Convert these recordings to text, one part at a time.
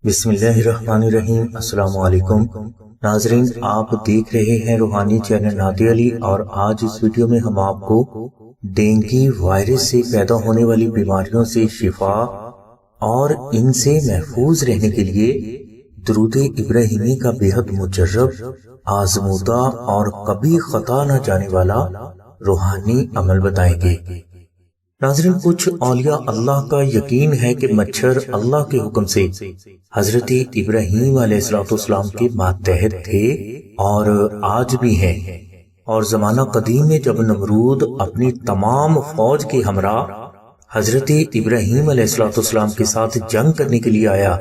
بسم اللہ الرحمن الرحیم۔ السلام علیکم ناظرین، آپ دیکھ رہے ہیں روحانی چینل نادی علی، اور آج اس ویڈیو میں ہم آپ کو ڈینگی وائرس سے پیدا ہونے والی بیماریوں سے شفا اور ان سے محفوظ رہنے کے لیے درود ابراہیمی کا بےحد مجرب، آزمودہ اور کبھی خطا نہ جانے والا روحانی عمل بتائیں گے۔ ناظرین، کچھ اولیاء اللہ کا یقین ہے کہ مچھر اللہ کے حکم سے حضرت ابراہیم علیہ السلام کے ماتحت تھے اور آج بھی ہیں، اور زمانہ قدیم میں جب نمرود اپنی تمام فوج کے ہمراہ حضرت ابراہیم علیہ السلام کے ساتھ جنگ کرنے کے لیے آیا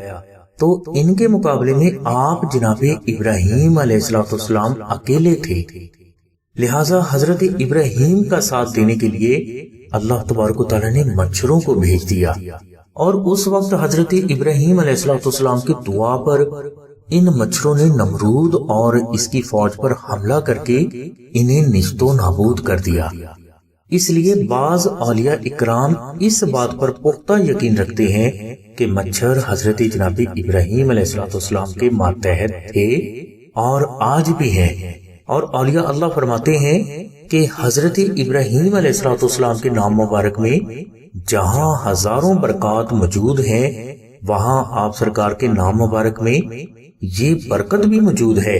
تو ان کے مقابلے میں آپ جناب ابراہیم علیہ السلام اکیلے تھے، لہٰذا حضرت ابراہیم کا ساتھ دینے کے لیے اللہ تبارک و تعالیٰ نے مچھروں کو بھیج دیا، اور اس وقت حضرت ابراہیم علیہ السلام کی دعا پر ان مچھروں نے نمرود اور اس کی فوج پر حملہ کر کے انہیں نیست و نابود کر دیا۔ اس لیے بعض اولیاء اکرام اس بات پر پختہ یقین رکھتے ہیں کہ مچھر حضرت جناب ابراہیم علیہ السلام کے ماتحت تھے اور آج بھی ہیں، اور اولیاء اللہ فرماتے ہیں کہ حضرت ابراہیم علیہ السلام کے نام مبارک میں جہاں ہزاروں برکات موجود ہیں، وہاں آپ سرکار کے نام مبارک میں یہ برکت بھی موجود ہے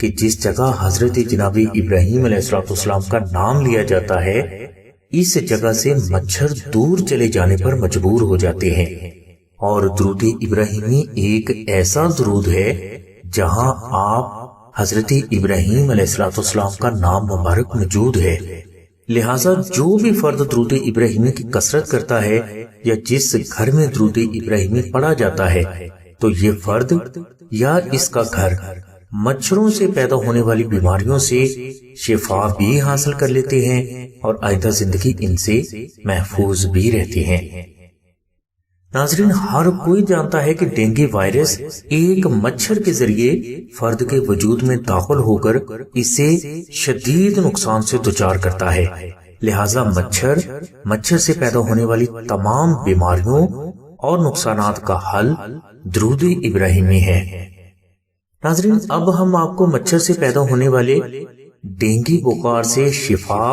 کہ جس جگہ حضرت جناب ابراہیم علیہ السلام کا نام لیا جاتا ہے، اس جگہ سے مچھر دور چلے جانے پر مجبور ہو جاتے ہیں۔ اور درود ابراہیمی ایک ایسا درود ہے جہاں آپ حضرت ابراہیم علیہ السلام کا نام مبارک موجود ہے، لہٰذا جو بھی فرد درود ابراہیمی کی کثرت کرتا ہے یا جس گھر میں درود ابراہیمی پڑھا جاتا ہے تو یہ فرد یا اس کا گھر مچھروں سے پیدا ہونے والی بیماریوں سے شفا بھی حاصل کر لیتے ہیں اور آئندہ زندگی ان سے محفوظ بھی رہتے ہیں۔ ناظرین، ہر کوئی جانتا ہے کہ ڈینگی وائرس ایک مچھر کے ذریعے فرد کے وجود میں داخل ہو کر اسے شدید نقصان سے دوچار کرتا ہے، لہٰذا مچھر سے پیدا ہونے والی تمام بیماریوں اور نقصانات کا حل درود ابراہیمی ہے۔ ناظرین، اب ہم آپ کو مچھر سے پیدا ہونے والے ڈینگی بخار سے شفا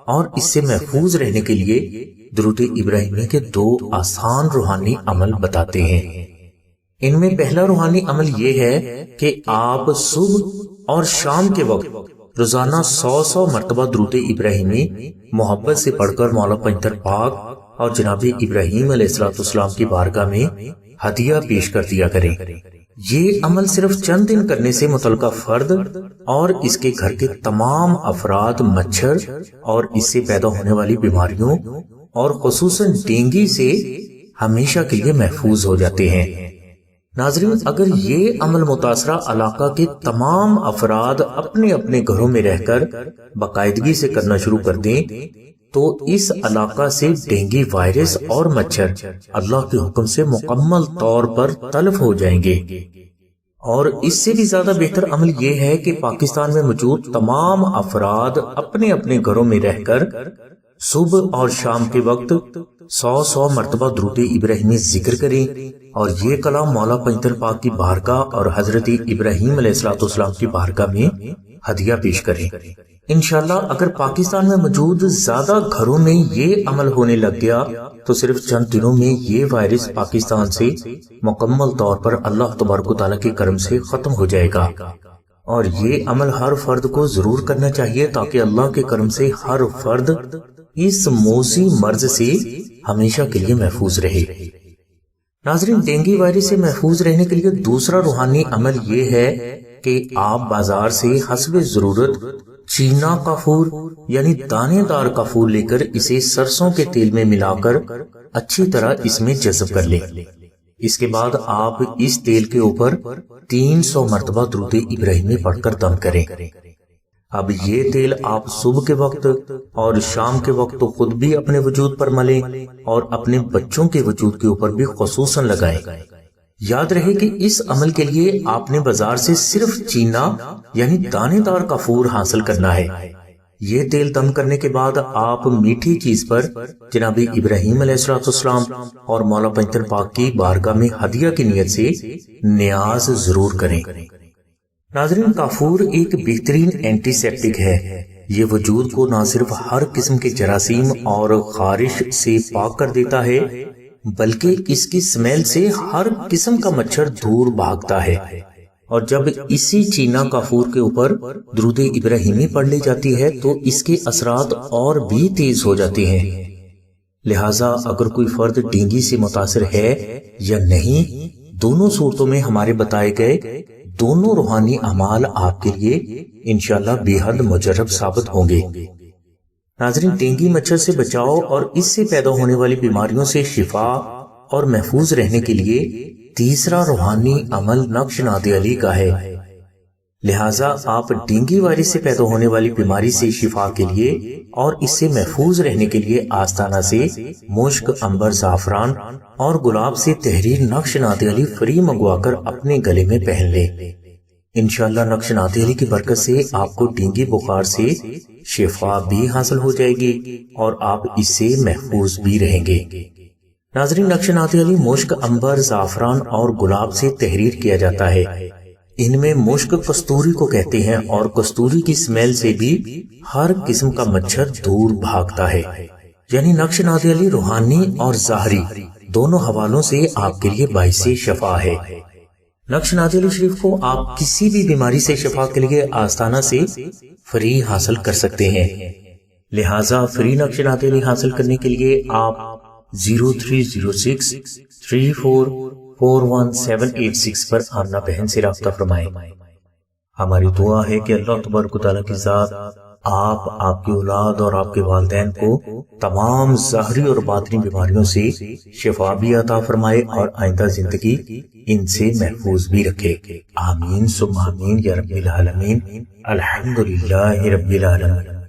اور اس سے محفوظ رہنے کے لیے درود ابراہیمی کے دو آسان روحانی عمل بتاتے ہیں۔ ان میں پہلا روحانی عمل یہ ہے کہ آپ صبح اور شام کے وقت روزانہ 100 مرتبہ درود ابراہیمی محبت سے پڑھ کر مولا پنجتر پاک اور جناب ابراہیم علیہ السلام کی بارگاہ میں ہدیہ پیش کر دیا کریں۔ یہ عمل صرف چند دن کرنے سے متعلقہ فرد اور اس کے گھر کے تمام افراد مچھر اور اس سے پیدا ہونے والی بیماریوں اور خصوصاً ڈینگی سے ہمیشہ کے لیے محفوظ ہو جاتے ہیں۔ ناظرین، اگر یہ عمل متاثرہ علاقہ کے تمام افراد اپنے اپنے گھروں میں رہ کر باقاعدگی سے کرنا شروع کر دیں تو اس علاقہ سے ڈینگی وائرس اور مچھر اللہ کے حکم سے مکمل طور پر تلف ہو جائیں گے۔ اور اس سے بھی زیادہ بہتر عمل یہ ہے کہ پاکستان میں موجود تمام افراد اپنے اپنے گھروں میں رہ کر صبح اور شام کے وقت 100 مرتبہ درود ابراہیمی ذکر کریں اور یہ کلام مولا پنجتر پاک کی بارگاہ اور حضرت ابراہیم علیہ السلام کی بارگاہ میں ہدیہ پیش کریں۔ انشاءاللہ اگر پاکستان میں موجود زیادہ گھروں میں یہ عمل ہونے لگ گیا تو صرف چند دنوں میں یہ وائرس پاکستان سے مکمل طور پر اللہ تبارک و تعالیٰ کے کرم سے ختم ہو جائے گا، اور یہ عمل ہر فرد کو ضرور کرنا چاہیے تاکہ اللہ کے کرم سے ہر فرد اس موذی مرض سے ہمیشہ کے لیے محفوظ رہے۔ ناظرین، ڈینگی وائرس سے محفوظ رہنے کے لیے دوسرا روحانی عمل یہ ہے کہ آپ بازار سے حسب ضرورت چینا کافور یعنی دانے دار کافور لے کر اسے سرسوں کے تیل میں ملا کر اچھی طرح اس میں جذب کر لیں۔ اس کے بعد آپ اس تیل کے اوپر 300 مرتبہ درود ابراہیمی پڑھ کر دم کریں۔ اب یہ تیل آپ صبح کے وقت اور شام کے وقت تو خود بھی اپنے وجود پر ملیں اور اپنے بچوں کے وجود کے اوپر بھی خصوصاً لگائیں۔ یاد رہے کہ اس عمل کے لیے آپ نے بازار سے صرف چینا یعنی دانے دار کافور حاصل کرنا ہے۔ یہ تیل دم کرنے کے بعد آپ میٹھی چیز پر جناب ابراہیم علیہ السلام اور مولا پنجتن پاک کی بارگاہ میں ہدیہ کی نیت سے نیاز ضرور کریں۔ ناظرین، کافور ایک بہترین اینٹی سیپٹک ہے۔ یہ وجود کو نہ صرف ہر قسم کے جراثیم اور خارش سے پاک کر دیتا ہے بلکہ اس کی سمیل سے ہر قسم کا مچھر دور بھاگتا ہے، اور جب اسی چینا کافور کے اوپر درود ابراہیمی پڑھ لی جاتی ہے تو اس کے اثرات اور بھی تیز ہو جاتے ہیں۔ لہٰذا اگر کوئی فرد ڈینگی سے متاثر ہے یا نہیں، دونوں صورتوں میں ہمارے بتائے گئے دونوں روحانی اعمال آپ کے لیے انشاءاللہ بے حد مجرب ثابت ہوں گے۔ ناظرین، ڈینگی مچھر سے بچاؤ اور اس سے پیدا ہونے والی بیماریوں سے شفا اور محفوظ رہنے کے لیے تیسرا روحانی عمل نقش ناد علی کا ہے۔ لہٰذا آپ ڈینگی وائرس سے پیدا ہونے والی بیماری سے شفا کے لیے اور اس سے محفوظ رہنے کے لیے آستانہ سے مشک، عنبر، زعفران اور گلاب سے تحریر نقش ناد علی فری منگوا کر اپنے گلے میں پہن لیں۔ انشاءاللہ نقش ناد علی کی برکت سے آپ کو ڈینگی بخار سے شفا بھی حاصل ہو جائے گی اور آپ اس سے محفوظ بھی رہیں گے۔ ناظرین، نقش ناد علی مشک، عنبر، زعفران اور گلاب سے تحریر کیا جاتا ہے۔ ان میں مشک کستوری کو کہتے ہیں اور کستوری کی سمیل سے بھی ہر قسم کا مچھر دور بھاگتا ہے، یعنی نقش ناد علی روحانی اور ظاہری دونوں حوالوں سے آپ کے لیے باعث شفا ہے۔ نقش ناد علی شریف کو آپ کسی بھی بیماری سے شفا کے لیے آستانہ سے فری حاصل کر سکتے ہیں۔ لہٰذا فری نقش ناد علی حاصل کرنے کے لیے آپ 0306 3441 پر آمنہ بہن سے رابطہ فرمائیں۔ ہماری دعا ہے کہ اللہ تبارک و تعالیٰ کی ذات آپ کی اولاد اور آپ کے والدین کو تمام ظاہری اور باطنی بیماریوں سے شفا بھی عطا فرمائے اور آئندہ زندگی ان سے محفوظ بھی رکھے۔ آمین ثم آمین یا رب العالمین۔ الحمدللہ رب العالمین۔